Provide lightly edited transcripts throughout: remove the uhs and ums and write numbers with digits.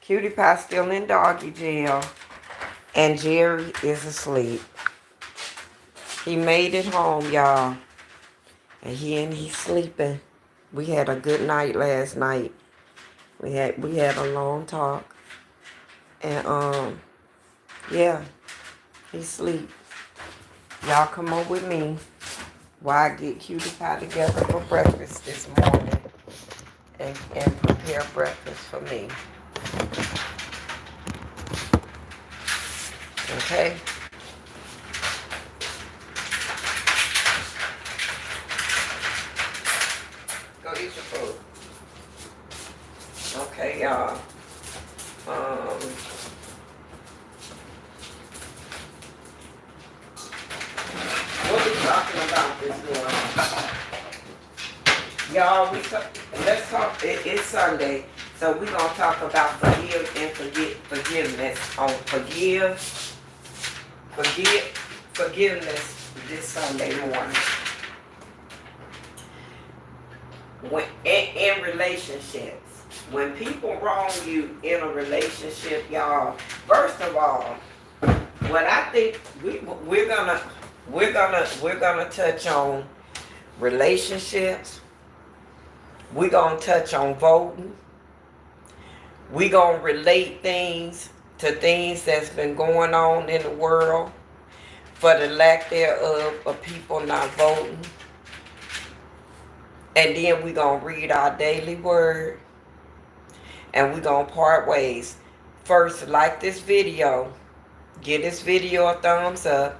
Cutie Pie still in doggy jail, and Gerry is asleep. He made it home, y'all, and he's sleeping. We had a good night last night. We had a long talk, and yeah, he's asleep. Y'all come on with me while I get Cutie Pie together for breakfast this morning, and prepare breakfast for me. Okay. Go eat your food. Okay, y'all. Um, what we talking about this morning? Y'all, let's talk. It's Sunday, so we're gonna talk about forgiveness on forgiveness this Sunday morning. When in relationships, when people wrong you in a relationship, y'all. First of all, what I think we're gonna touch on relationships. We're gonna touch on voting. We're gonna relate things to things that's been going on in the world for the lack thereof of people not voting. And then we're gonna read our daily word, and we're gonna part ways. First, like this video, give this video a thumbs up,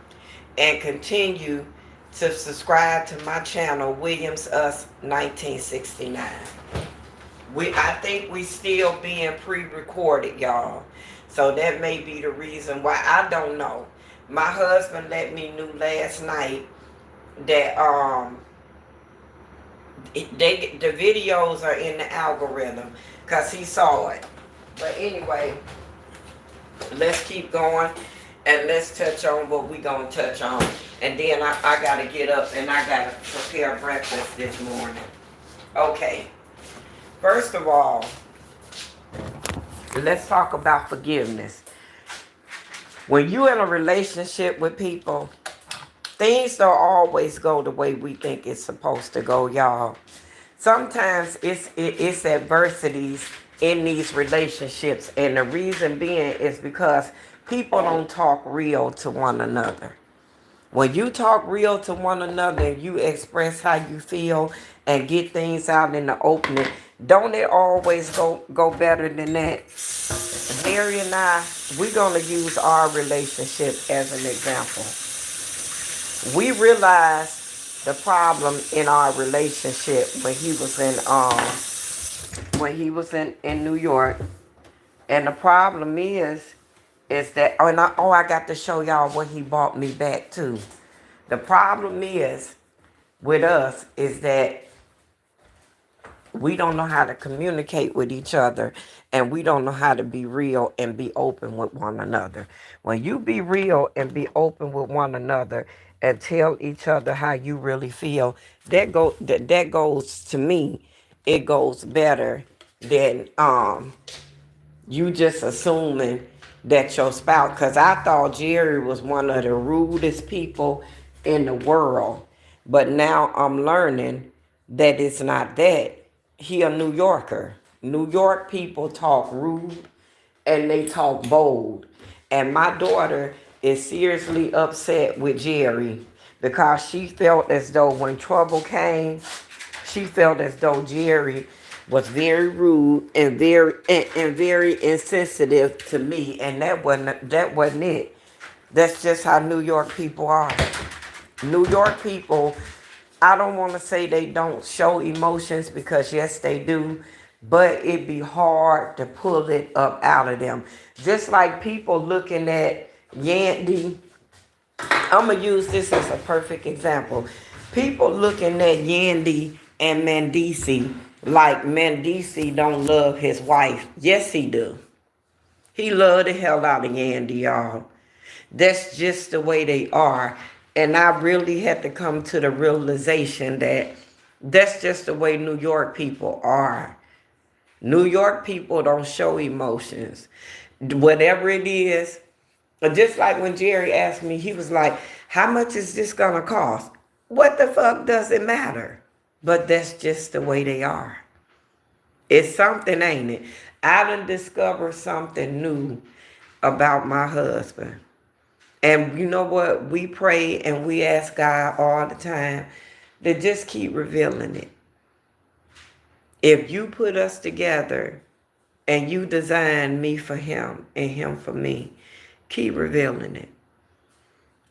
and continue to subscribe to my channel, Williams Us 1969. I think we still being pre-recorded, y'all. So that may be the reason why. I don't know. My husband let me know last night that the videos are in the algorithm because he saw it. But anyway, let's keep going and let's touch on what we gonna touch on. And then I gotta get up and I gotta prepare breakfast this morning. Okay. First of all, let's talk about forgiveness. When you're in a relationship with people, things don't always go the way we think it's supposed to go, y'all. Sometimes it's adversities in these relationships, and the reason being is because people don't talk real to one another. When you talk real to one another and you express how you feel and get things out in the opening, don't it always go better than that? Gerry and I, we're going to use our relationship as an example. We realized the problem in our relationship when he was in New York. And the problem is that, I got to show y'all what he brought me back to. The problem is with us is that we don't know how to communicate with each other, and we don't know how to be real and be open with one another. When you be real and be open with one another and tell each other how you really feel, that goes to me, it goes better than you just assuming that your spouse, because I thought Gerry was one of the rudest people in the world, but now I'm learning that it's not that. He a New Yorker. New York people talk rude and they talk bold. And my daughter is seriously upset with Gerry because she felt as though when trouble came, she felt as though Gerry was very rude and very insensitive to me, and that wasn't it. That's just how New York people are. New York people, I don't want to say they don't show emotions because yes they do, but it be hard to pull it up out of them. Just like people looking at Yandy, I'm gonna use this as a perfect example. People looking at Yandy and Mendici like Mendici don't love his wife. Yes, he do. He love the hell out of Yandy, y'all. That's just the way they are. And I really had to come to the realization that that's just the way New York people are. New York people don't show emotions. Whatever it is, just like when Gerry asked me, he was like, how much is this gonna cost? What the fuck does it matter? But that's just the way they are. It's something, ain't it? I done discovered something new about my husband. And you know what? We pray and we ask God all the time to just keep revealing it. If you put us together and you designed me for him and him for me, keep revealing it.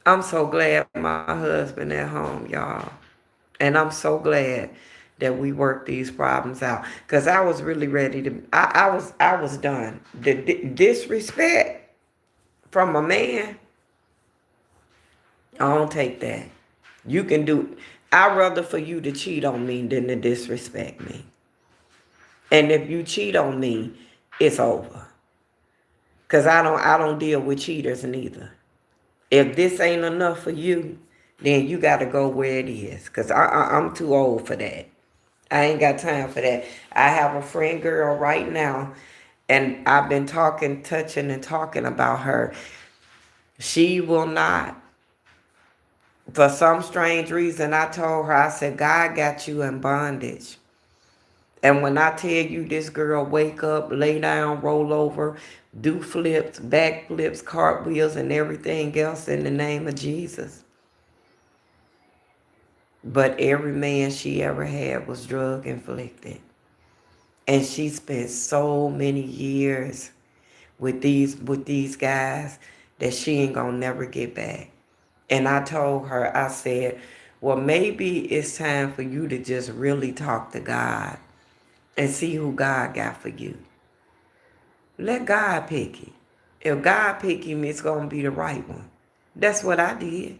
I'm so glad my husband at home, y'all. And I'm so glad that we worked these problems out. Because I was really ready to, I was done. The disrespect from a man, I don't take that. You can do, I'd rather for you to cheat on me than to disrespect me. And if you cheat on me, it's over. Cause I don't deal with cheaters neither. If this ain't enough for you, then you gotta go where it is. Cause I'm too old for that. I ain't got time for that. I have a friend girl right now, and I've been talking, touching, and talking about her. She will not. For some strange reason, I told her, I said, God got you in bondage. And when I tell you this girl wake up, lay down, roll over, do flips, back flips, cartwheels, and everything else in the name of Jesus. But every man she ever had was drug inflicted. And she spent so many years with these guys that she ain't gonna never get back. And I told her, I said, well, maybe it's time for you to just really talk to God and see who God got for you. Let God pick you. If God pick him, it's gonna be the right one. That's what I did.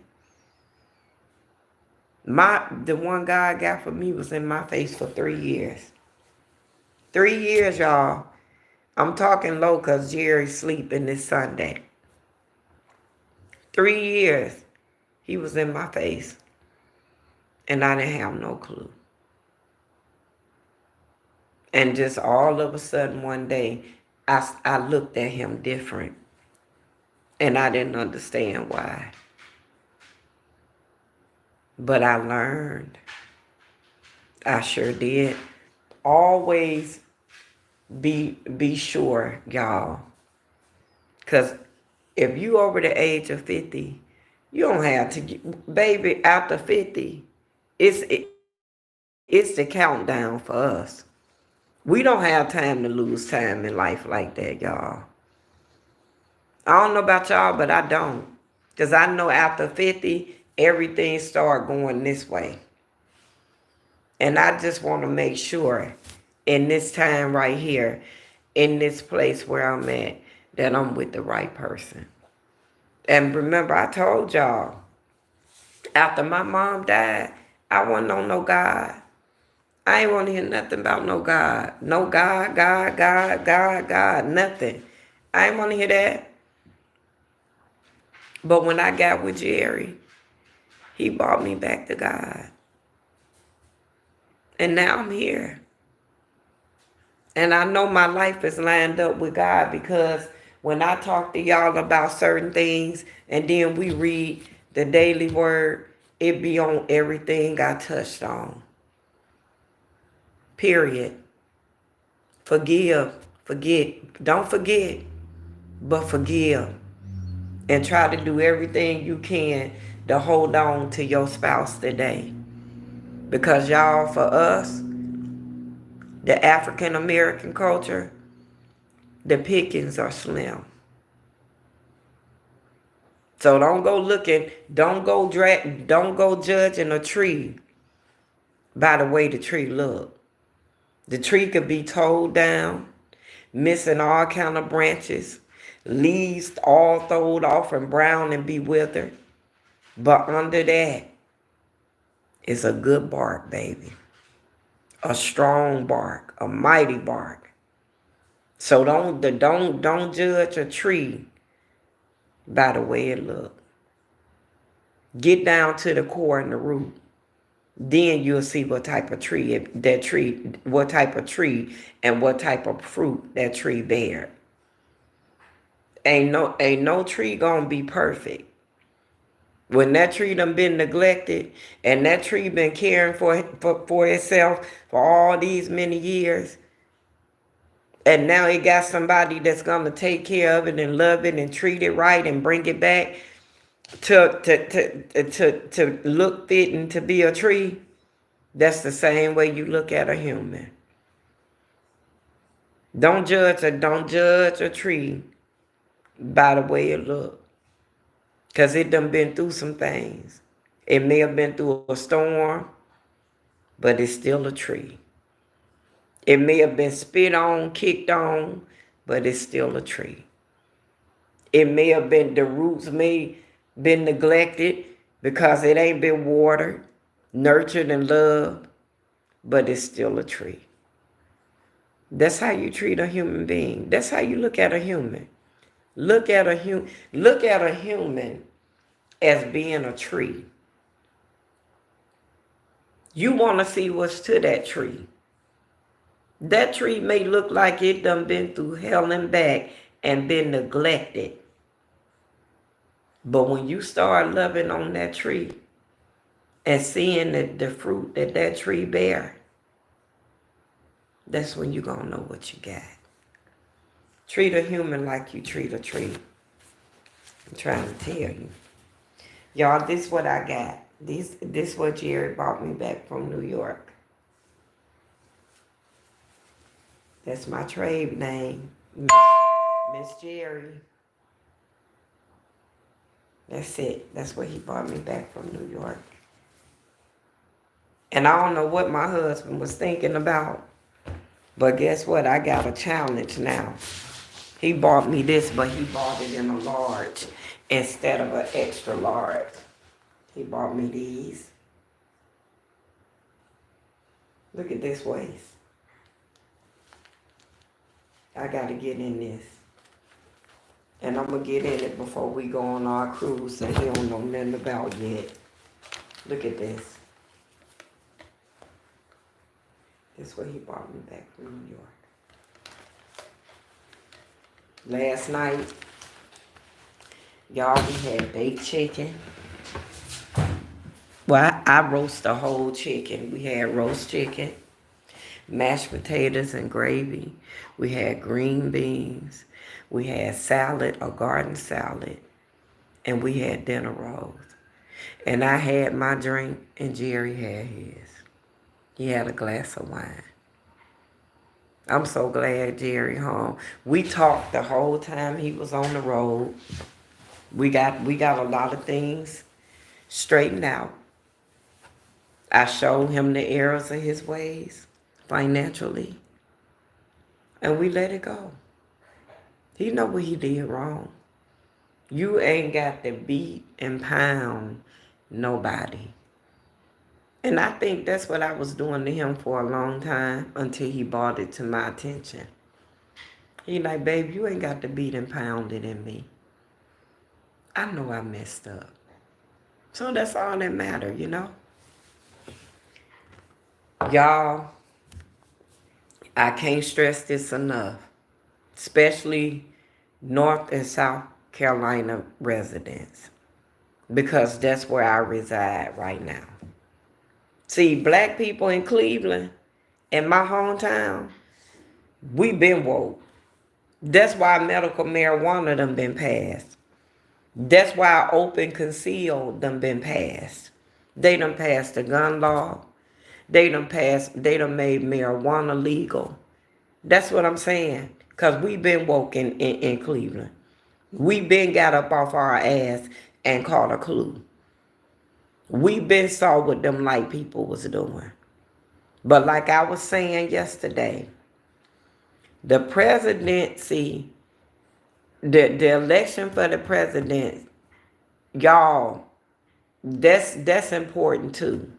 The one God got for me was in my face for 3 years. 3 years, y'all. I'm talking low because Gerry's sleeping this Sunday. 3 years, he was in my face. And I didn't have no clue. And just all of a sudden one day, I looked at him different. And I didn't understand why. But I learned. I sure did. Always be sure, y'all. Because if you over the age of 50, you don't have to, baby, after 50, it's the countdown for us. We don't have time to lose time in life like that, y'all. I don't know about y'all, but I don't. Because I know after 50, everything start going this way. And I just want to make sure in this time right here, in this place where I'm at, that I'm with the right person. And remember, I told y'all, after my mom died, I wasn't on no God. I ain't want to hear nothing about no God. No God, God, nothing. I ain't want to hear that. But when I got with Gerry, he brought me back to God. And now I'm here. And I know my life is lined up with God because when I talk to y'all about certain things and then we read the daily word, it be on everything I touched on. Period. Forgive, forget. Don't forget, but forgive. And try to do everything you can to hold on to your spouse today. Because y'all, for us, the African American culture, the pickings are slim. So don't go looking, don't go judging a tree by the way the tree look. The tree could be towed down, missing all kind of branches, leaves all throwed off and brown and be withered. But under that is a good bark, baby. A strong bark, a mighty bark. So don't judge a tree by the way it look. Get down to the core and the root. Then you'll see what type of tree what type of tree and what type of fruit that tree bear. Ain't no tree gonna be perfect. When that tree done been neglected and that tree been caring for itself for all these many years, and now it got somebody that's gonna take care of it and love it and treat it right and bring it back to look fit and to be a tree. That's the same way you look at a human. Don't judge a tree by the way it look, cause it done been through some things. It may have been through a storm, but it's still a tree. It may have been spit on, kicked on, but it's still a tree. It may have been, the roots may been neglected because it ain't been watered, nurtured, and loved, but it's still a tree. That's how you treat a human being. That's how you look at a human. Look at a human as being a tree. You want to see what's to that tree. That tree may look like it done been through hell and back and been neglected. But when you start loving on that tree and seeing the fruit that tree bear, that's when you're going to know what you got. Treat a human like you treat a tree. I'm trying to tell you. Y'all, this what I got. This what Gerry brought me back from New York. That's my trade name, Miss Gerry. That's it. That's what he brought me back from New York. And I don't know what my husband was thinking about, but guess what? I got a challenge now. He bought me this, but he bought it in a large instead of an extra large. He bought me these. Look at this waist. I gotta get in this. And I'm gonna get in it before we go on our cruise that he don't know nothing about yet. Look at this. This is what he brought me back from New York. Last night, y'all, we had baked chicken. Well, I roast the whole chicken. We had roast chicken, mashed potatoes and gravy. We had green beans. We had salad, a garden salad. And we had dinner rolls. And I had my drink and Gerry had his. He had a glass of wine. I'm so glad Gerry home. We talked the whole time he was on the road. We got a lot of things straightened out. I showed him the errors of his ways financially. And we let it go. He know what he did wrong. You ain't got to beat and pound nobody. And I think that's what I was doing to him for a long time until he brought it to my attention. He like, babe, you ain't got to beat and pound it in me. I know I messed up. So that's all that matter, you know? Y'all, I can't stress this enough, especially North and South Carolina residents, because that's where I reside right now. See, black people in Cleveland, in my hometown, we been woke. That's why medical marijuana done been passed. That's why open concealed done been passed. They done passed the gun law. They done made marijuana legal. That's what I'm saying. Because we been woke in Cleveland. We been got up off our ass and caught a clue. We been saw what them light people was doing. But like I was saying yesterday, the presidency, the election for the president, y'all, that's important too.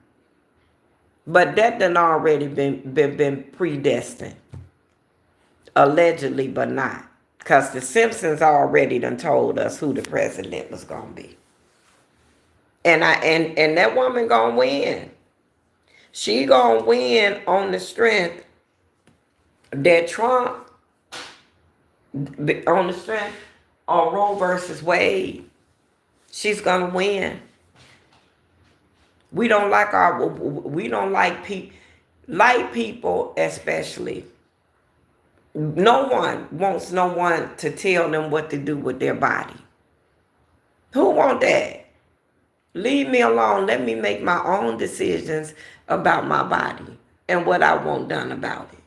But that done already been predestined. Allegedly, but not. Because the Simpsons already done told us who the president was going to be. And that woman going to win. She gonna win on the strength that Trump, on the strength of Roe versus Wade. She's gonna win. We don't like like people especially. No one wants no one to tell them what to do with their body. Who want that? Leave me alone. Let me make my own decisions about my body and what I want done about it.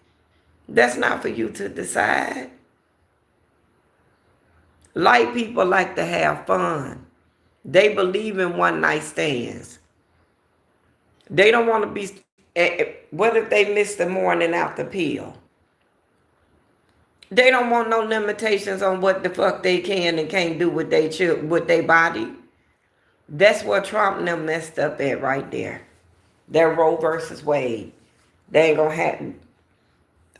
That's not for you to decide. Like people like to have fun. They believe in one night stands. They don't want to be. What if they miss the morning after pill? They don't want no limitations on what the fuck they can and can't do with their body. That's what Trump and them messed up at right there. That Roe versus Wade. They ain't gonna happen.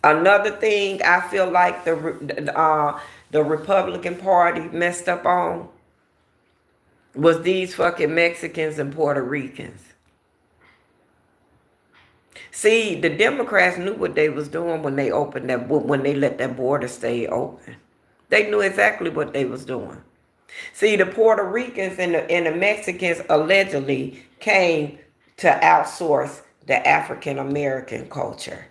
Another thing I feel like the Republican Party messed up on was these fucking Mexicans and Puerto Ricans. See, the Democrats knew what they was doing when they let that border stay open. They knew exactly what they was doing. See, the Puerto Ricans and the Mexicans allegedly came to outsource the African American culture.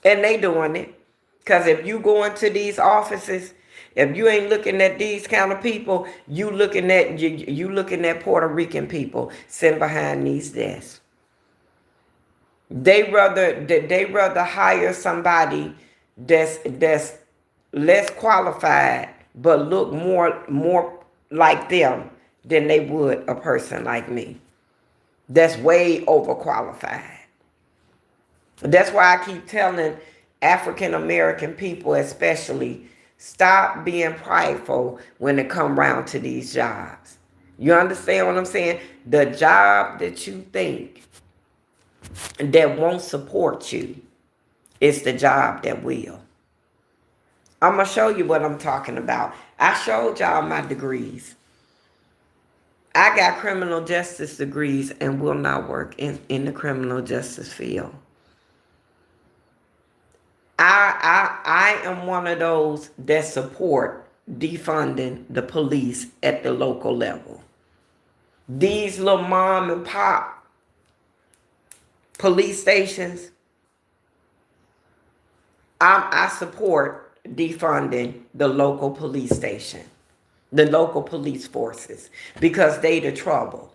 And they doing it. Because if you go into these offices, if you ain't looking at these kind of people, you looking at Puerto Rican people sitting behind these desks. They rather hire somebody that's less qualified but look more like them than they would a person like me. That's way overqualified. That's why I keep telling African American people especially, stop being prideful when it come around to these jobs. You understand what I'm saying? The job that you think that won't support you is the job that will. I'm going to show you what I'm talking about. I showed y'all my degrees. I got criminal justice degrees and will not work in the criminal justice field. I am one of those that support defunding the police at the local level. These little mom and pop police stations, I support defunding the local police station, the local police forces, because they the trouble.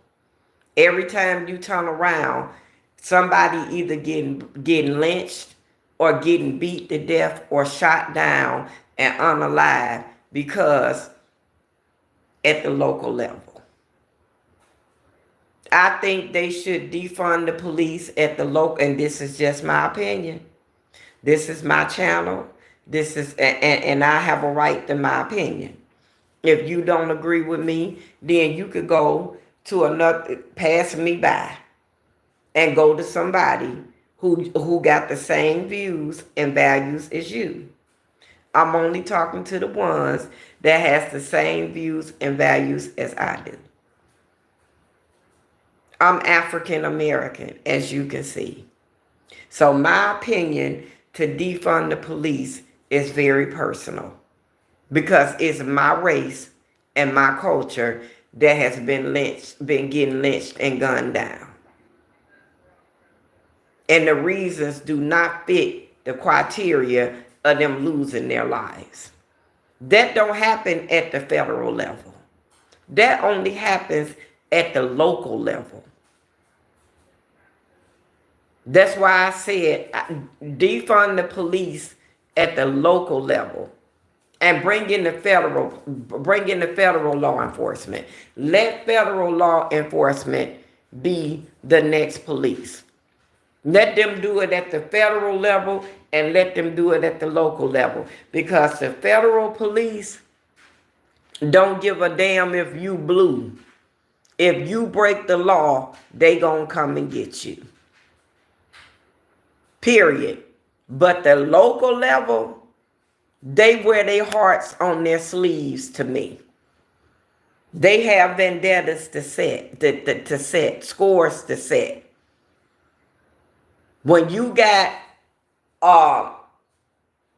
Every time you turn around, somebody either getting lynched or getting beat to death or shot down and unalive because at the local level. I think they should defund the police at the local, and this is just my opinion. This is my channel. And I have a right to my opinion. If you don't agree with me, then you could go to another, pass me by, and go to somebody who got the same views and values as you. I'm only talking to the ones that has the same views and values as I do. I'm African American, as you can see. So my opinion to defund the police is very personal, because it's my race and my culture that has been getting lynched and gunned down. And the reasons do not fit the criteria of them losing their lives. That don't happen at the federal level. That only happens at the local level. That's why I said defund the police at the local level and bring in the federal law enforcement. Let federal law enforcement be the next police. Let them do it at the federal level and let them do it at the local level. Because the federal police don't give a damn if you blue. If you break the law, they gonna come and get you. Period. But the local level, they wear their hearts on their sleeves to me. They have vendettas to set, scores to set. When you got uh,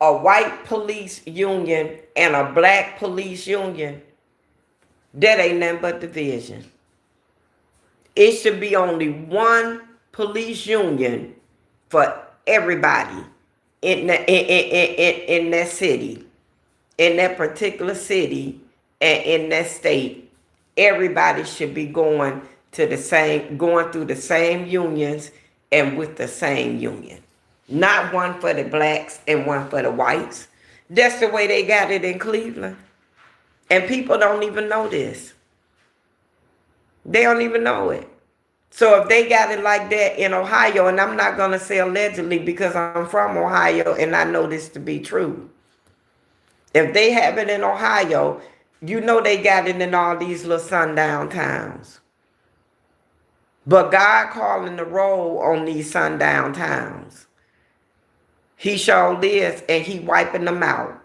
a white police union and a black police union, that ain't nothing but division. It should be only one police union for everybody in that city, in that particular city, and in that state. Everybody should be going through the same unions and with the same union. Not one for the blacks and one for the whites. That's the way they got it in Cleveland. And people don't even know this. They don't even know it. So if they got it like that in Ohio, and I'm not going to say allegedly because I'm from Ohio and I know this to be true. If they have it in Ohio, you know they got it in all these little sundown towns. But God calling the roll on these sundown towns. He sure is, and he wiping them out.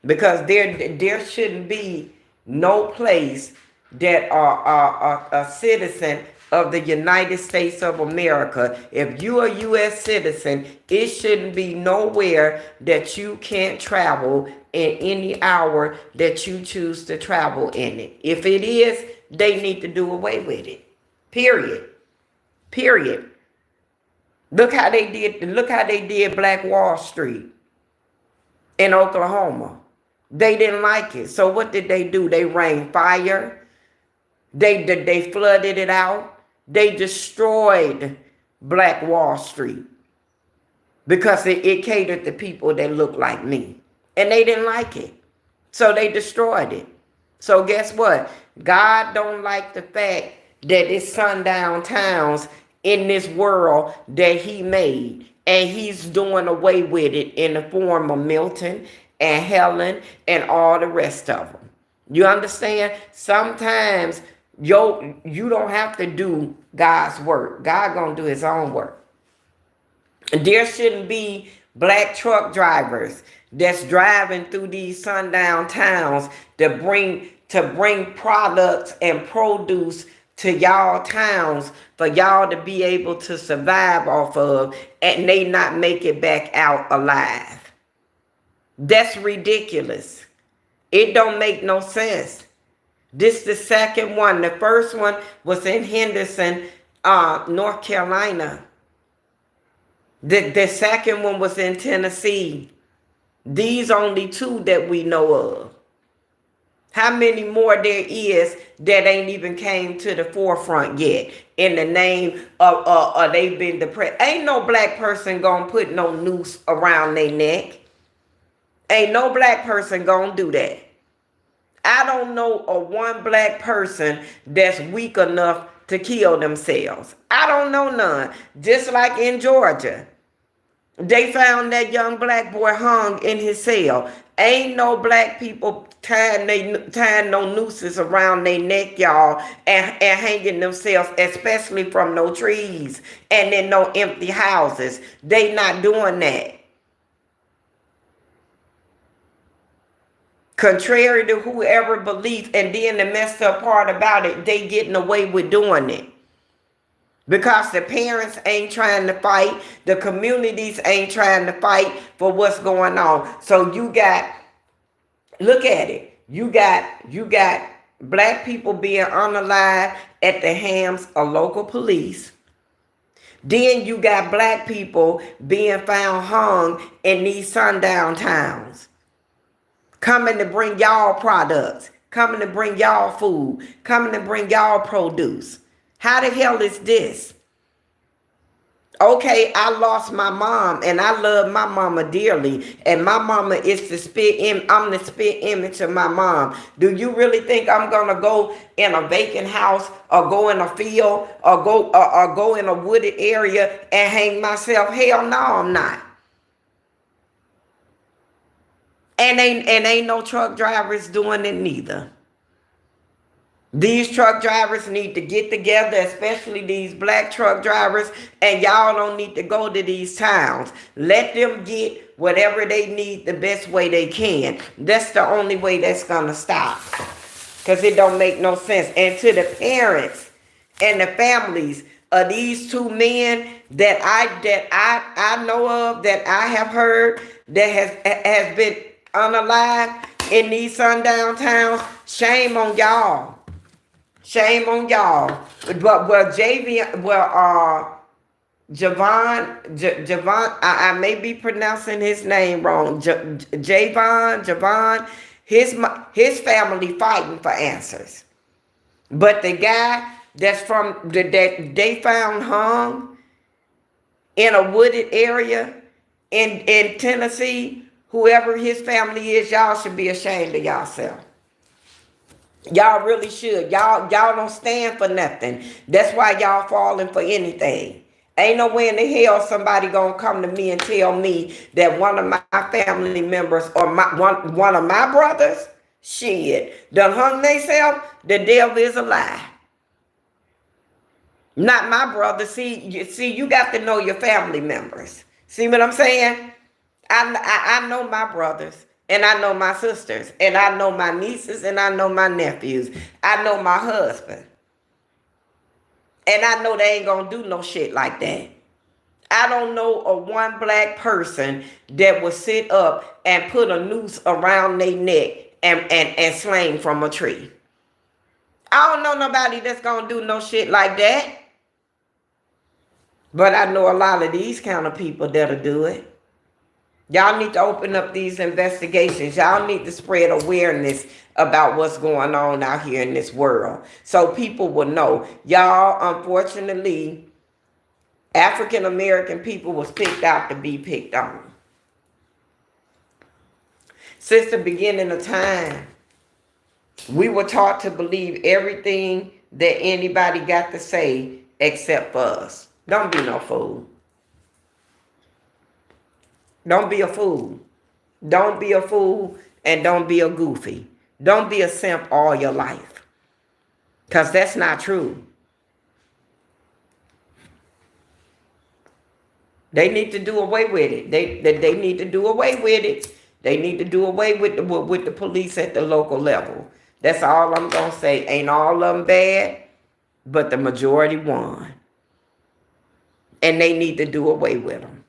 Because there shouldn't be no place that a citizen of the United States of America, if you're a U.S. citizen, it shouldn't be nowhere that you can't travel in any hour that you choose to travel in it. If it is, they need to do away with it. Period. Period. Look how they did Black Wall Street in Oklahoma. They didn't like it. So what did they do? They rained fire. They flooded it out. They destroyed Black Wall Street because it catered to people that look like me. And they didn't like it. So they destroyed it. So guess what? God don't like the fact that it's sundown towns in this world that he made. And he's doing away with it in the form of Milton and Helen and all the rest of them. You understand? Sometimes you don't have to do God's work. God gonna do his own work. There shouldn't be black truck drivers that's driving through these sundown towns to bring products and produce to y'all towns for y'all to be able to survive off of, and they not make it back out alive. That's ridiculous. It don't make no sense. This the second one. The first one was in Henderson, North Carolina. The second one was in Tennessee. These only two that we know of. How many more there is that ain't even came to the forefront yet in the name of they've been depressed? Ain't no black person gonna put no noose around their neck. Ain't no black person gonna do that. I don't know of one black person that's weak enough to kill themselves. I don't know none. Just like in Georgia, they found that young black boy hung in his cell. Ain't no black people tying no nooses around their neck, y'all, and hanging themselves, especially from no trees and in no empty houses. They not doing that. Contrary to whoever believes, and then the messed up part about it, they getting away with doing it. Because the parents ain't trying to fight, the communities ain't trying to fight for what's going on. So you got, look at it, you got black people being unalive at the hands of local police. Then you got black people being found hung in these sundown towns. Coming to bring y'all products, coming to bring y'all food, coming to bring y'all produce. How the hell is this? Okay, I lost my mom and I love my mama dearly. And my mama is I'm the spit image of my mom. Do you really think I'm gonna go in a vacant house or go in a field or go in a wooded area and hang myself? Hell no, I'm not. And ain't no truck drivers doing it neither. These truck drivers need to get together, especially these black truck drivers, and y'all don't need to go to these towns. Let them get whatever they need the best way they can. That's the only way that's gonna stop. Because it don't make no sense. And to the parents and the families of these two men that I know of, that I have heard, that has been unalive in these sundown towns. Shame on y'all. Shame on y'all. But Javon, I may be pronouncing his name wrong. Javon, his family fighting for answers. But the guy that they found hung in a wooded area in Tennessee, whoever his family is, y'all should be ashamed of yourself. Y'all really should. Y'all don't stand for nothing. That's why y'all falling for anything. Ain't no way in the hell somebody gonna come to me and tell me that one of my family members or one of my brothers, shit, done hung theyself. The devil is a lie. Not my brother. See, you got to know your family members. See what I'm saying? I know my brothers, and I know my sisters, and I know my nieces, and I know my nephews. I know my husband. And I know they ain't gonna do no shit like that. I don't know a one black person that would sit up and put a noose around their neck and sling from a tree. I don't know nobody that's gonna do no shit like that. But I know a lot of these kind of people that'll do it. Y'all need to open up these investigations. Y'all need to spread awareness about what's going on out here in this world, so people will know. Y'all, unfortunately, African American people was picked out to be picked on. Since the beginning of time, we were taught to believe everything that anybody got to say except for us. Don't be no fool. Don't be a fool. Don't be a fool, and don't be a goofy. Don't be a simp all your life. Because that's not true. They need to do away with it. They need to do away with it. They need to do away with the police at the local level. That's all I'm going to say. Ain't all of them bad, but the majority won. And they need to do away with them.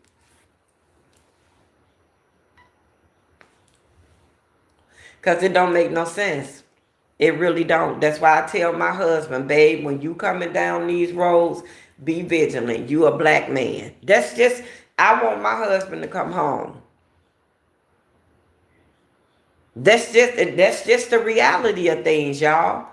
Because it don't make no sense. It really don't. That's why I tell my husband, babe, when you coming down these roads, be vigilant. You a black man. That's just, I want my husband to come home. That's just the reality of things, y'all.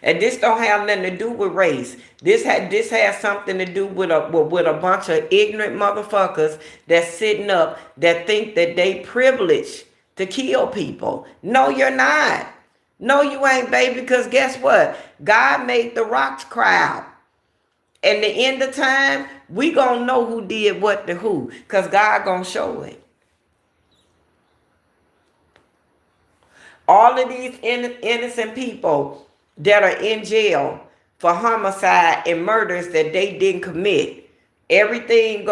And this don't have nothing to do with race. This has something to do with a bunch of ignorant motherfuckers that's sitting up that think that they privileged to kill people. No, you're not. No, you ain't, baby, because guess what? God made the rocks cry out. And the end of time, we gonna know who did what to who, because God gonna show it. All of these innocent people that are in jail for homicide and murders that they didn't commit, everything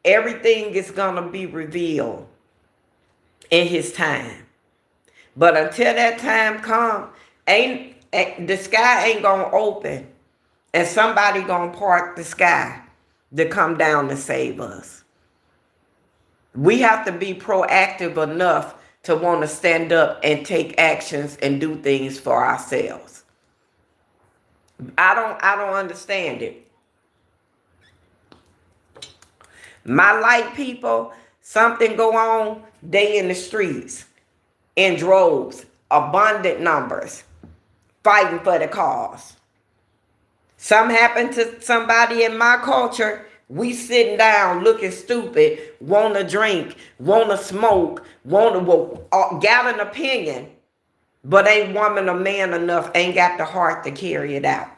is gonna be revealed in his time. But until that time come, the sky ain't gonna open, and somebody gonna part the sky to come down to save us. We have to be proactive enough to want to stand up and take actions and do things for ourselves. I don't understand it. My light people, something go on, they in the streets, in droves, abundant numbers, fighting for the cause. Something happened to somebody in my culture, we sitting down looking stupid, want to drink, want to smoke, want to got an opinion, but ain't woman or man enough, ain't got the heart to carry it out.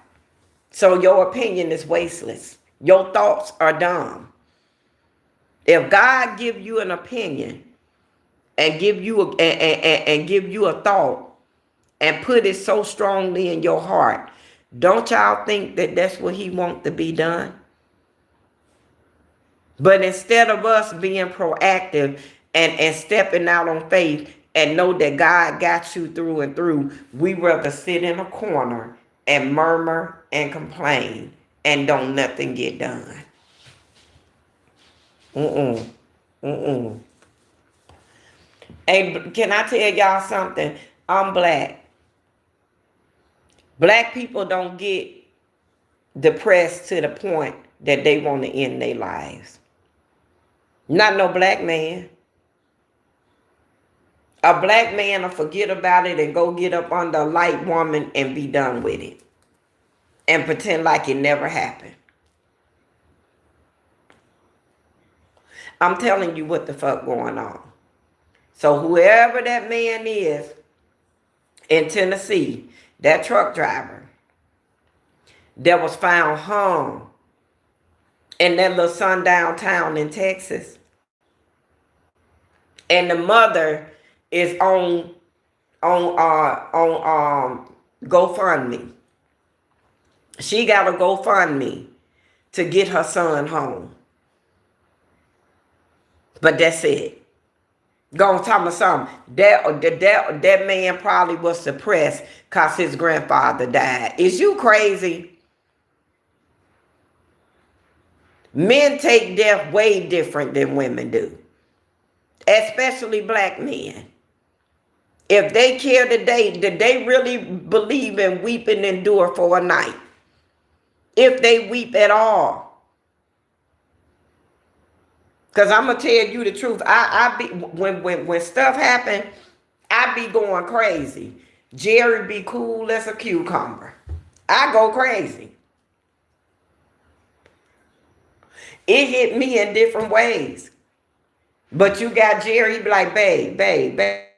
So your opinion is wasteless. Your thoughts are dumb. If God give you an opinion and give you a thought and put it so strongly in your heart, don't y'all think that that's what he wants to be done? But instead of us being proactive and stepping out on faith and know that God got you through and through, we rather sit in a corner and murmur and complain and don't nothing get done. Mm-mm. Mm-mm. Hey, can I tell y'all something? I'm black. Black people don't get depressed to the point that they want to end their lives. Not no black man. A black man will forget about it and go get up under a light woman and be done with it. And pretend like it never happened. I'm telling you what the fuck going on. So whoever that man is in Tennessee, that truck driver that was found hung in that little sundown town in Texas, and the mother is on GoFundMe. She got a GoFundMe to get her son home. But that's it. Gonna tell me something. That man probably was suppressed because his grandfather died. Is you crazy? Men take death way different than women do. Especially black men. If they care today, did they really believe in weep and endure for a night? If they weep at all. Because I'm going to tell you the truth. I be when stuff happen, I be going crazy. Gerry be cool as a cucumber. I go crazy. It hit me in different ways. But you got Gerry be like, babe, babe, babe,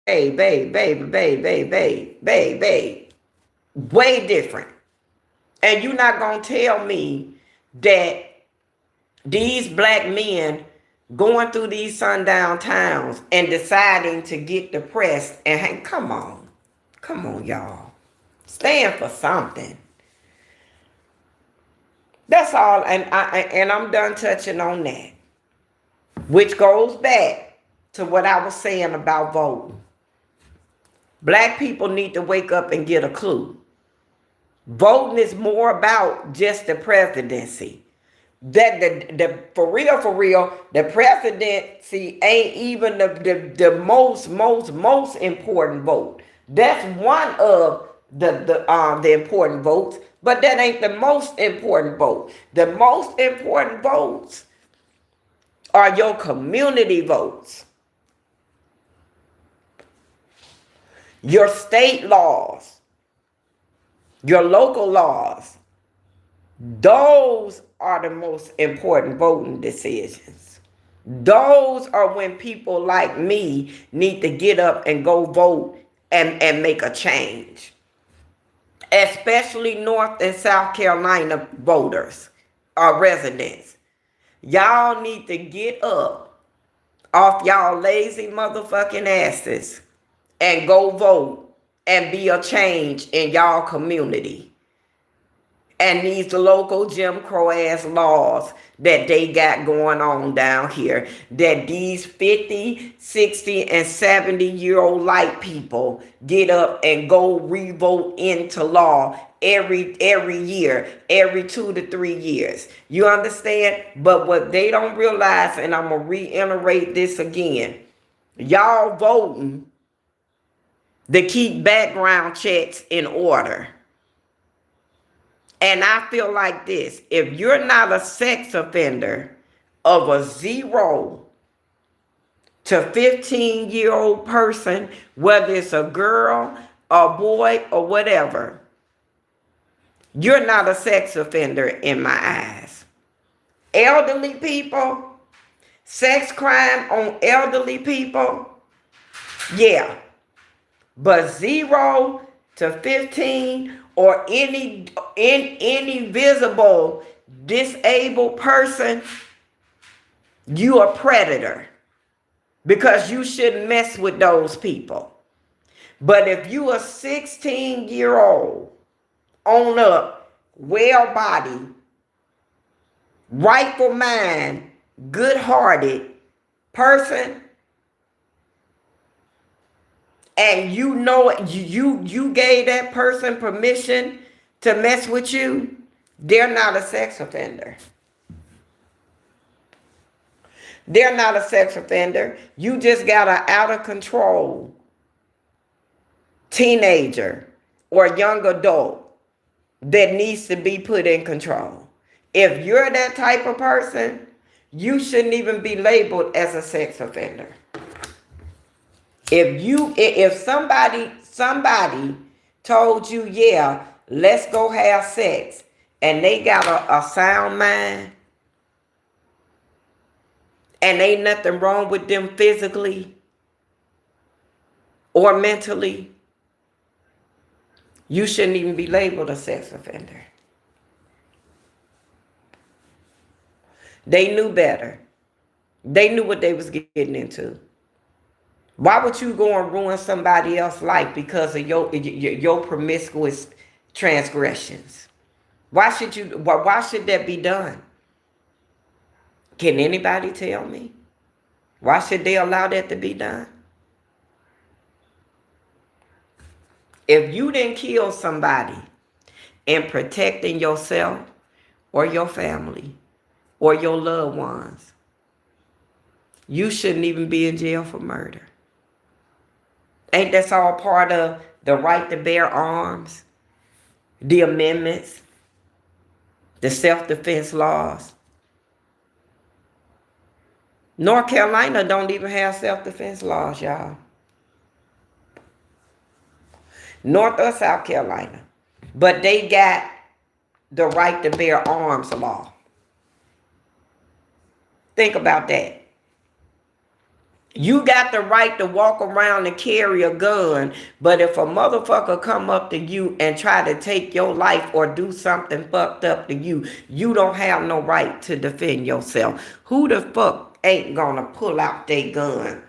babe, babe, babe, babe, babe, babe, babe, babe. Way different. And you're not going to tell me that these black men going through these sundown towns and deciding to get depressed and hey, come on, y'all, stand for something. That's all, and I'm done touching on that, which goes back to what I was saying about voting. Black people need to wake up and get a clue. Voting is more about just the presidency. That the for real, the presidency ain't even the most important vote. That's one of the important votes, but that ain't the most important vote. The most important votes are your community votes, your state laws, your local laws. Those are the most important voting decisions. Those are when people like me need to get up and go vote and make a change. Especially North and South Carolina voters or residents. Y'all need to get up off y'all lazy motherfucking asses and go vote and be a change in y'all community. And these local Jim Crow ass laws that they got going on down here, that these 50, 60, and 70-year-old white people get up and go revote into law every year, every 2 to 3 years. You understand? But what they don't realize, and I'm going to reiterate this again, y'all voting to keep background checks in order. And I feel like this, if you're not a sex offender of a 0 to 15-year-old person, whether it's a girl, a boy, or whatever, you're not a sex offender in my eyes. Elderly people, sex crime on elderly people, yeah. But 0 to 15 or any visible disabled person, you a predator because you shouldn't mess with those people. But if you a 16-year-old on up, well-bodied, rightful mind, good-hearted person, and you know you gave that person permission to mess with you, they're not a sex offender. They're not a sex offender. You just got an out of control teenager or young adult that needs to be put in control. If you're that type of person, you shouldn't even be labeled as a sex offender. If somebody told you, yeah, let's go have sex, and they got a sound mind, and ain't nothing wrong with them physically or mentally, you shouldn't even be labeled a sex offender. They knew better. They knew what they was getting into. Why would you go and ruin somebody else's life because of your promiscuous transgressions? Why should that be done? Can anybody tell me? Why should they allow that to be done? If you didn't kill somebody in protecting yourself or your family or your loved ones, you shouldn't even be in jail for murder. Ain't that all part of the right to bear arms, the amendments, the self-defense laws? North Carolina don't even have self-defense laws, y'all. North or South Carolina. But they got the right to bear arms law. Think about that. You got the right to walk around and carry a gun, but if a motherfucker come up to you and try to take your life or do something fucked up to you, you don't have no right to defend yourself. Who the fuck ain't gonna pull out their gun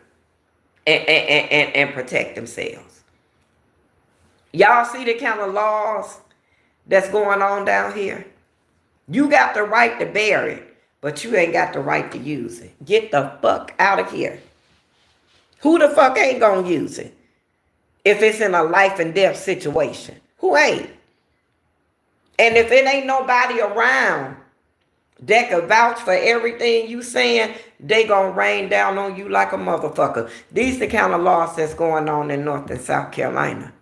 and protect themselves? Y'all see the kind of laws that's going on down here? You got the right to bear it, but you ain't got the right to use it. Get the fuck out of here. Who the fuck ain't gonna use it if it's in a life and death situation? Who ain't? And if it ain't nobody around that can vouch for everything you saying, they gonna rain down on you like a motherfucker. These the kind of laws that's going on in North and South Carolina.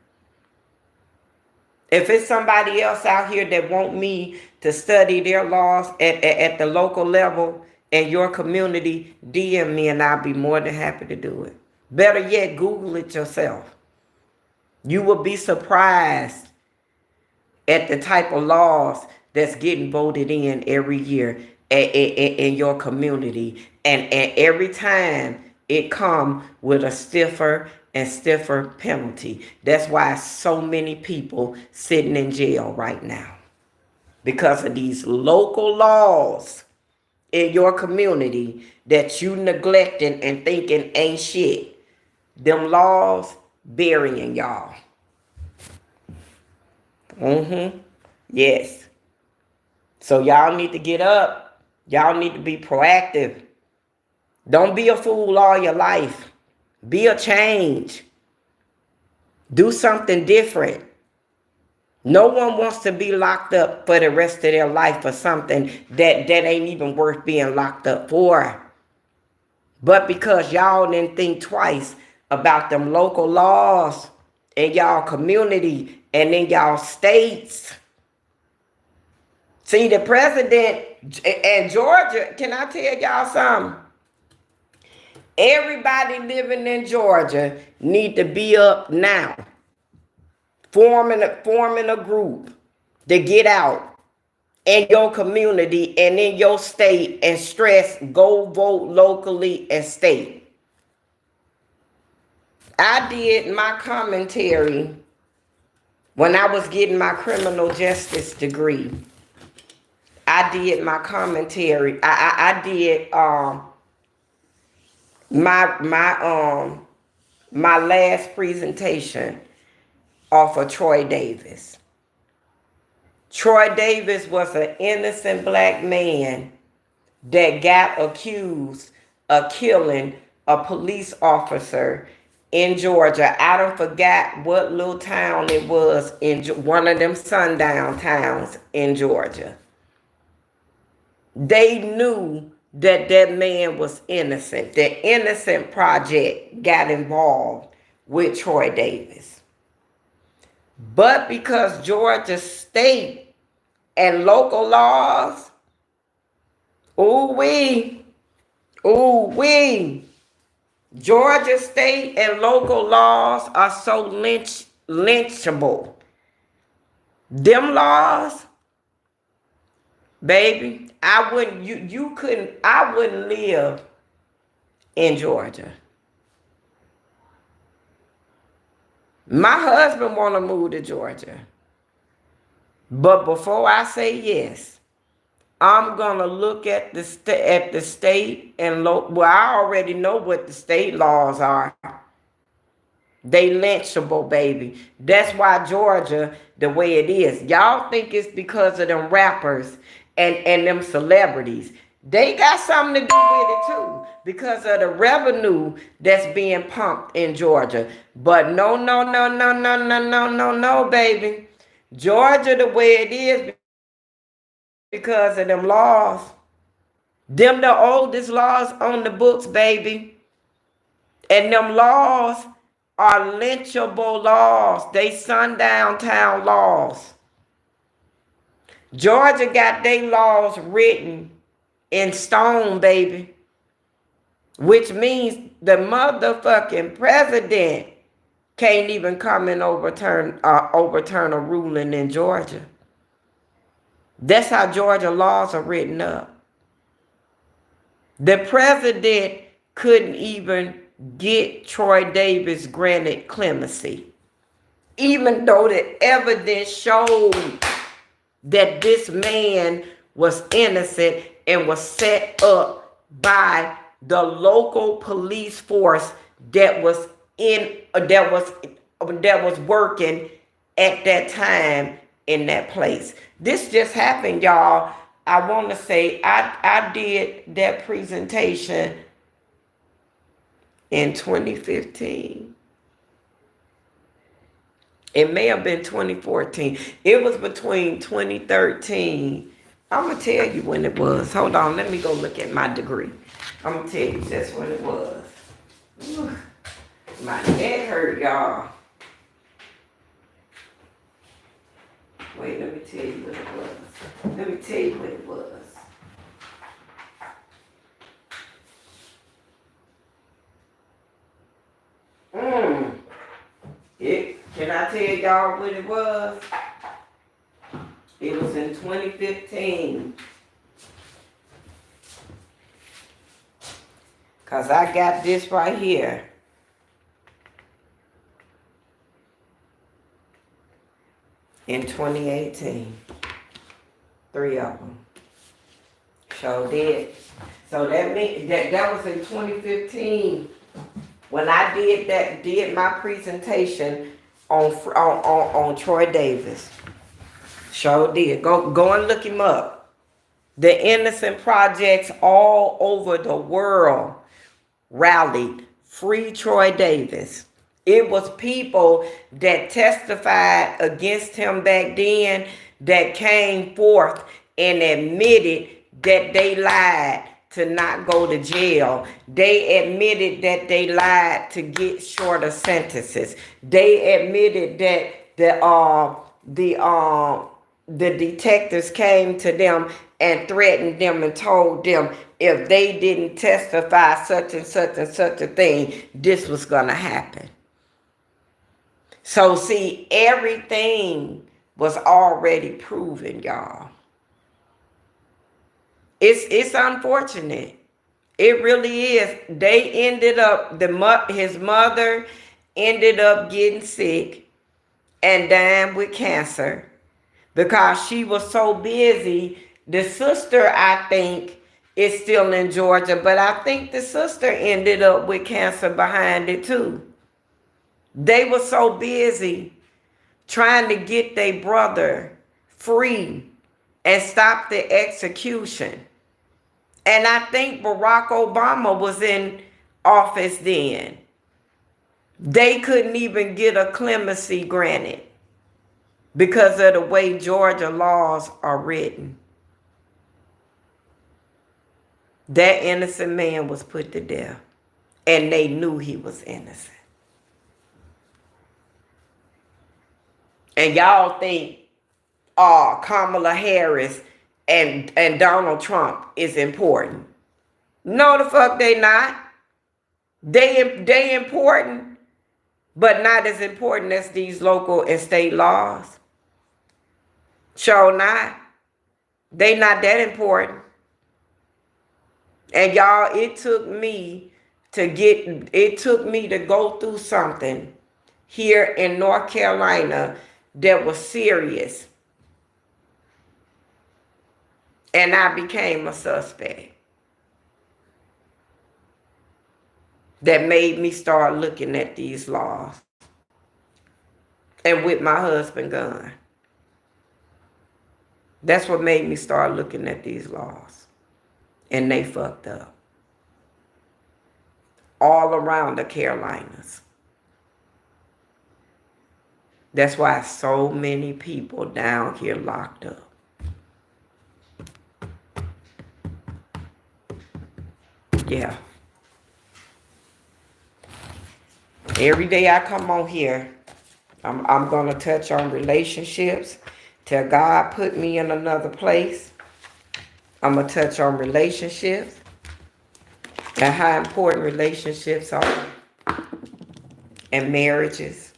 If it's somebody else out here that want me to study their laws at the local level in your community, DM me and I'll be more than happy to do it. Better yet, Google it yourself. You will be surprised at the type of laws that's getting voted in every year in your community. And every time it comes with a stiffer and stiffer penalty. That's why so many people sitting in jail right now. Because of these local laws in your community that you neglecting and thinking ain't shit. Them laws burying y'all. Yes. So y'all need to get up. Y'all need to be proactive. Don't be a fool all your life. Be a change. Do something different. No one wants to be locked up for the rest of their life for something that ain't even worth being locked up for. But because y'all didn't think twice about them local laws in y'all community and in y'all states. See, the president in Georgia, can I tell y'all something? Everybody living in Georgia need to be up now. Forming a group to get out in your community and in your state and stress, go vote locally and state. I did my commentary when I was getting my criminal justice degree. I did my commentary. I did my last presentation off of Troy Davis. Troy Davis was an innocent black man that got accused of killing a police officer in Georgia. I don't forgot what little town it was in one of them sundown towns in Georgia. They knew that that man was innocent. The Innocent Project got involved with Troy Davis. But because Georgia state and local laws, ooh wee, Georgia state and local laws are so lynchable. Them laws, baby, I wouldn't live in Georgia. My husband want to move to Georgia. But before I say yes, I'm going to look at the state and well, I already know what the state laws are. They lynchable, baby. That's why Georgia the way it is. Y'all think it's because of them rappers and them celebrities. They got something to do with it too, because of the revenue that's being pumped in Georgia. But no, baby. Georgia the way it is because of them laws. Them the oldest laws on the books, baby. And them laws are lynchable laws. They sundown town laws. Georgia got their laws written in stone, baby. Which means the motherfucking president can't even come and overturn a ruling in Georgia. That's how Georgia laws are written up. The president couldn't even get Troy Davis granted clemency, even though the evidence showed that this man was innocent and was set up by the local police force that was working at that time in that place. This just happened, y'all. I want to say I did that presentation in 2015. It may have been 2014. It was between 2013. I'm going to tell you when it was. Hold on, let me go look at my degree. I'm going to tell you just when it was. Ooh, my neck hurt, y'all. Wait, let me tell you what it was. Let me tell you what it was. Can I tell y'all what it was? It was in 2015. Because I got this right here. In 2018. 3 of them. Sure did. So that means that was in 2015 when I did my presentation on Troy Davis. Sure did. Go and look him up. The Innocent Projects all over the world rallied Free Troy Davis. It was people that testified against him back then that came forth and admitted that they lied to not go to jail. They admitted that they lied to get shorter sentences. They admitted that the detectives came to them and threatened them and told them if they didn't testify such and such and such a thing, this was going to happen. So see, everything was already proven, y'all. It's unfortunate. It really is. They ended up, his mother ended up getting sick and dying with cancer because she was so busy. The sister, I think, is still in Georgia, but I think the sister ended up with cancer behind it too. They were so busy trying to get their brother free and stop the execution. And I think Barack Obama was in office then. They couldn't even get a clemency granted because of the way Georgia laws are written. That innocent man was put to death, and they knew he was innocent. And y'all think, oh, Kamala Harris and Donald Trump is important. No, the fuck they not. They important, but not as important as these local and state laws. Sure not. They not that important. And y'all, it took me to go through something here in North Carolina that was serious. And I became a suspect. That made me start looking at these laws. And with my husband gone. That's what made me start looking at these laws. And they fucked up. All around the Carolinas. That's why so many people down here locked up. Yeah. Every day I come on here, I'm going to touch on relationships till God put me in another place. I'm going to touch on relationships and how important relationships are and marriages.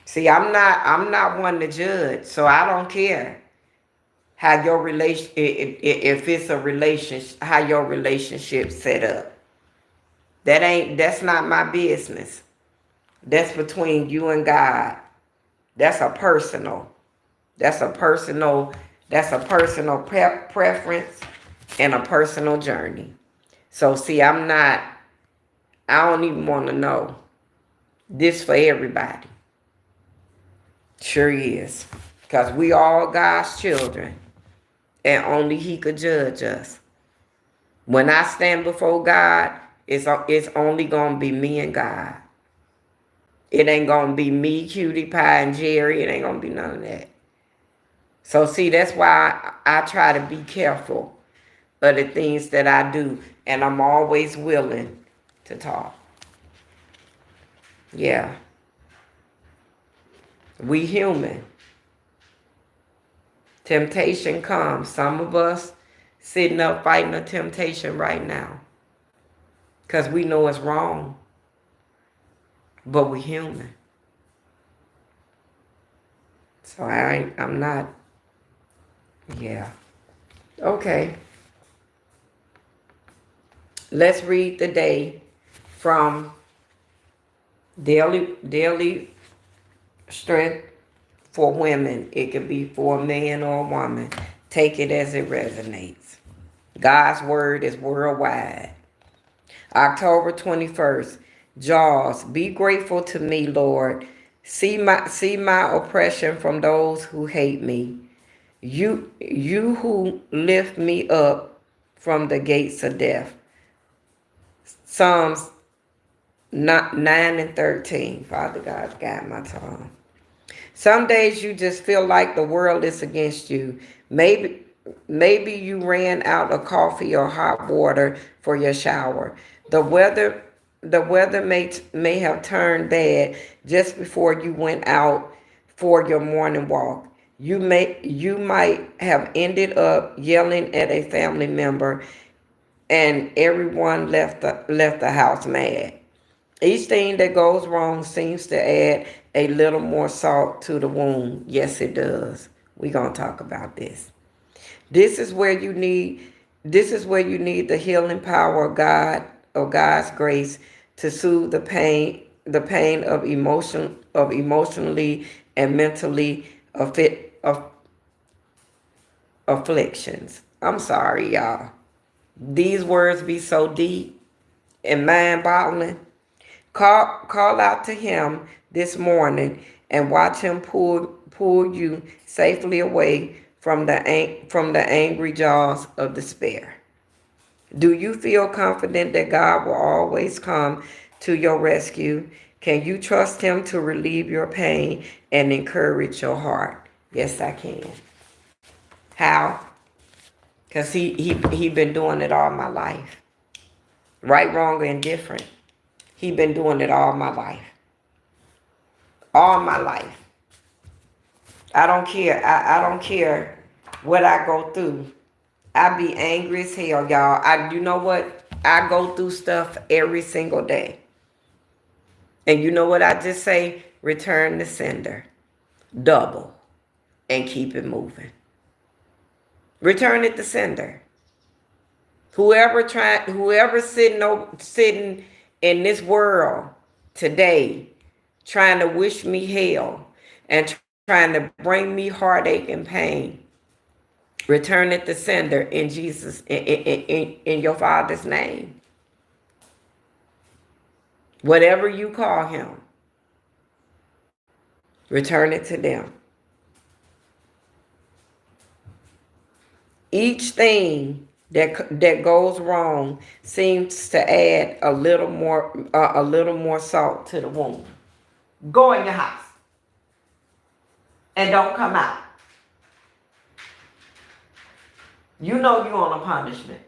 See, I'm not one to judge, so I don't care how your if it's a relationship, how your relationship set up. That's not my business. That's between you and God. That's a personal preference and a personal journey. So see, I don't even want to know. This for everybody. Sure is. Because we all God's children. And only He could judge us. When I stand before God, it's only going to be me and God. It ain't going to be me, Cutie Pie, and Gerry. It ain't going to be none of that. So see, that's why I try to be careful of the things that I do. And I'm always willing to talk. Yeah. We human. Temptation comes. Some of us sitting up fighting a temptation right now. Because we know it's wrong. But we human. So I'm not. Yeah. Okay. Let's read the day from Daily Strength for Women. It could be for a man or a woman. Take it as it resonates. God's word is worldwide. October 21st. Jaws, be grateful to me, Lord. See my oppression from those who hate me. You who lift me up from the gates of death. Psalms 9 and 13. Father God, guide my tongue. Some days you just feel like the world is against you. Maybe you ran out of coffee or hot water for your shower. The weather may have turned bad just before you went out for your morning walk. You might have ended up yelling at a family member, and everyone left the house mad. Each thing that goes wrong seems to add a little more salt to the wound. Yes, it does. We're gonna talk about this. This is where you need the healing power of God's grace to soothe the pain of emotionally and mentally afflictions. I'm sorry, y'all. These words be so deep and mind-boggling. Call out to Him this morning and watch Him pull you safely away from the angry jaws of despair. Do you feel confident that God will always come to your rescue? Can you trust him to relieve your pain and encourage your heart? Yes, I can. How? Because he been doing it all my life. Right, wrong, or indifferent. He been doing it all my life. All my life. I don't care. I don't care what I go through. I be angry as hell, y'all. You know what? I go through stuff every single day. And you know what I just say? Return the sender. Double. And keep it moving. Return it to sender. Whoever sitting in this world today trying to wish me hell and trying to bring me heartache and pain, return it to sender in Jesus, in your Father's name. Whatever you call him, return it to them. Each thing that goes wrong seems to add a little more salt to the wound. Go in your house and don't come out. You know you're on a punishment.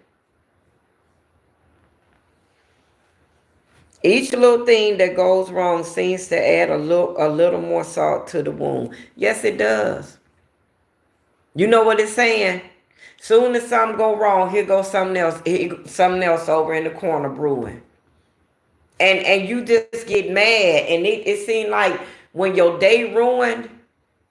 Each little thing that goes wrong seems to add a little more salt to the wound. Yes, it does. You know what it's saying? Soon as something go wrong, here goes something else over in the corner brewing. And you just get mad. And it seems like when your day ruined,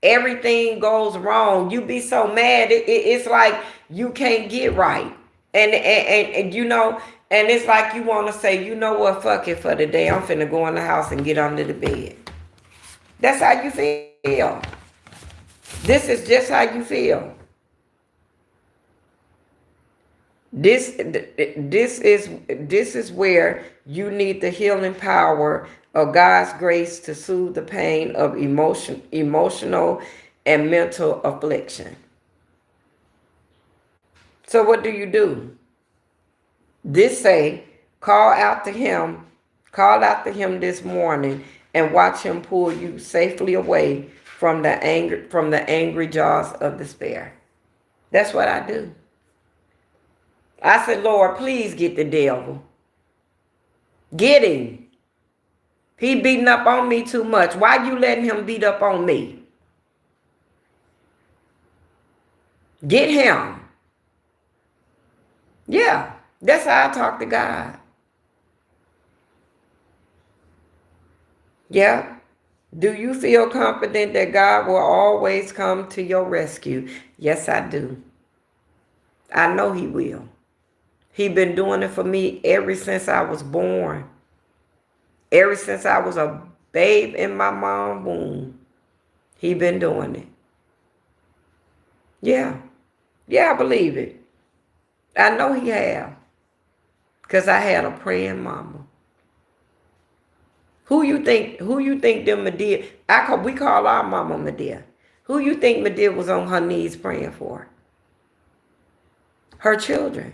everything goes wrong. You be so mad. It's like you can't get right. And you know, and it's like you want to say, you know what, fuck it for the day. I'm finna go in the house and get under the bed. That's how you feel. This is just how you feel. This is where you need the healing power of God's grace to soothe the pain of emotional and mental affliction. So what do? This say, call out to him this morning and watch him pull you safely away from the angry jaws of despair. That's what I do. I said, Lord, please get the devil. Get him. He beating up on me too much. Why you letting him beat up on me? Get him. Yeah, that's how I talk to God. Yeah. Do you feel confident that God will always come to your rescue? Yes, I do. I know he will. He been doing it for me ever since I was born. Ever since I was a babe in my mom's womb. He been doing it. Yeah. Yeah, I believe it. I know he have. Because I had a praying mama. Who you think them Medea? We call our mama Medea. Who you think Medea was on her knees praying for? Her children.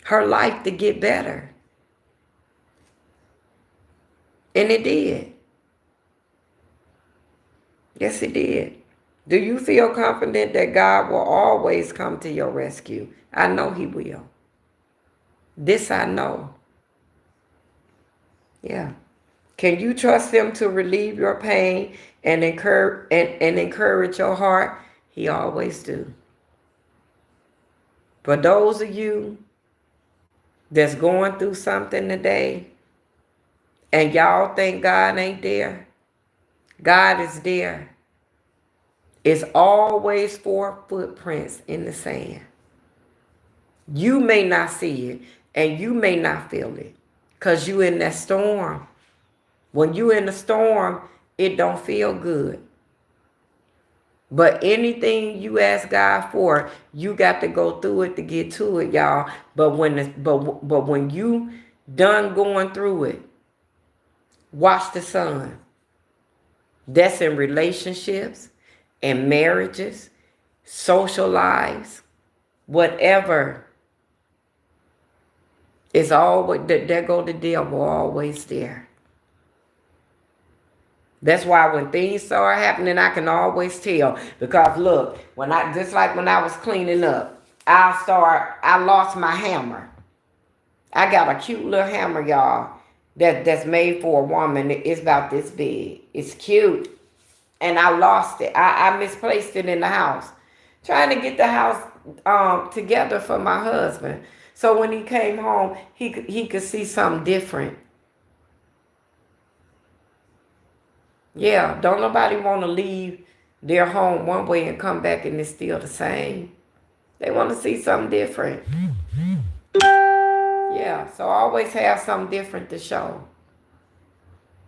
Her life to get better. And it did. Yes, it did. Do you feel confident that God will always come to your rescue? I know he will. This I know. Yeah. Can you trust him to relieve your pain and encourage your heart? He always do. For those of you that's going through something today and y'all think God ain't there, God is there. It's always 4 footprints in the sand. You may not see it and you may not feel it because you in that storm. When you in the storm, it don't feel good. But anything you ask God for, you got to go through it to get to it, y'all. But when you done going through it, watch the sun. That's in relationships, in marriages, social lives, whatever. It's always, there go the devil, always there. That's why when things start happening, I can always tell. Because look, just like when I was cleaning up, I lost my hammer. I got a cute little hammer, y'all, that's made for a woman. It's about this big. It's cute. And I lost it. I misplaced it in the house. Trying to get the house together for my husband. So when he came home, he could see something different. Yeah, don't nobody want to leave their home one way and come back and it's still the same. They want to see something different. Yeah, so always have something different to show.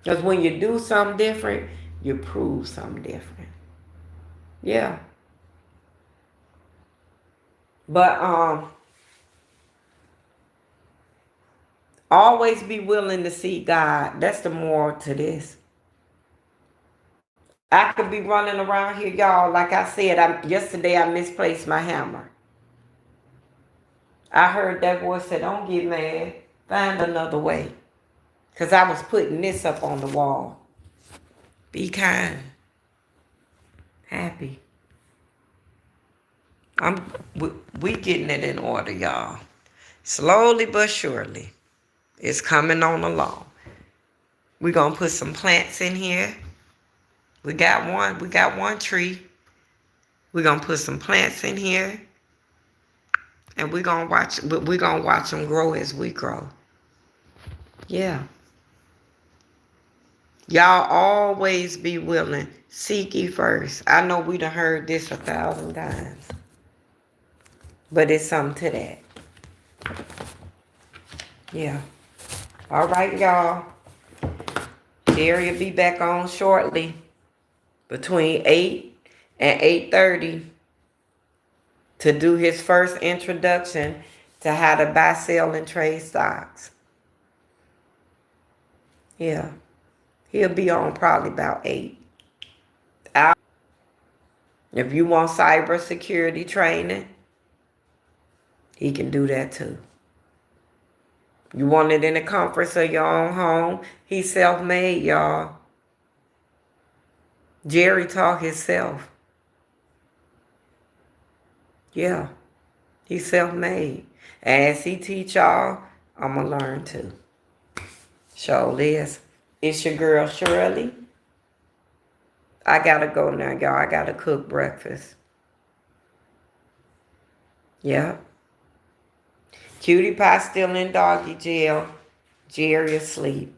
Because when you do something different, you prove something different. Yeah. But always be willing to see God. That's the moral to this. I could be running around here, y'all. Like I said, yesterday I misplaced my hammer. I heard that voice say, don't get mad. Find another way. Because I was putting this up on the wall. Be kind. Happy. We getting it in order, y'all. Slowly but surely. It's coming on along. We're going to put some plants in here. We got one tree. We're going to put some plants in here. And we're going to watch them grow as we grow. Yeah. Y'all always be willing. Seek ye first. I know we done heard this 1,000 times. But it's something to that. Yeah. All right, y'all. Gerry will be back on shortly. Between 8 and 8:30. To do his first introduction to how to buy, sell, and trade stocks. Yeah. He'll be on probably about 8. If you want cybersecurity training, he can do that too. You want it in the comforts of your own home? He's self-made, y'all. Gerry taught himself. Yeah. He's self-made. As he teach y'all, I'm going to learn too. Sure is. It's your girl, Shirley. I got to go now, y'all. I got to cook breakfast. Yeah. Cutie Pie still in doggy jail. Gerry asleep.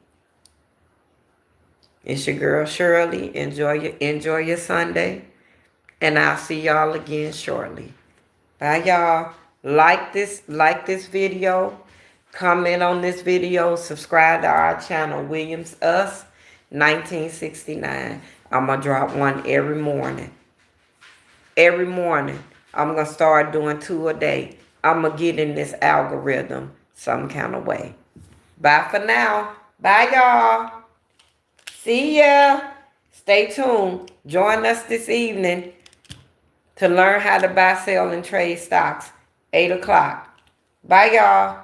It's your girl, Shirley. Enjoy your Sunday. And I'll see y'all again shortly. Bye, y'all. Like this video. Comment on this video. Subscribe to our channel, Williams Us 1969. I'm going to drop one every morning. Every morning. I'm going to start doing 2 a day. I'm going to get in this algorithm some kind of way. Bye for now. Bye, y'all. See ya. Stay tuned. Join us this evening to learn how to buy, sell, and trade stocks. 8 o'clock. Bye, y'all.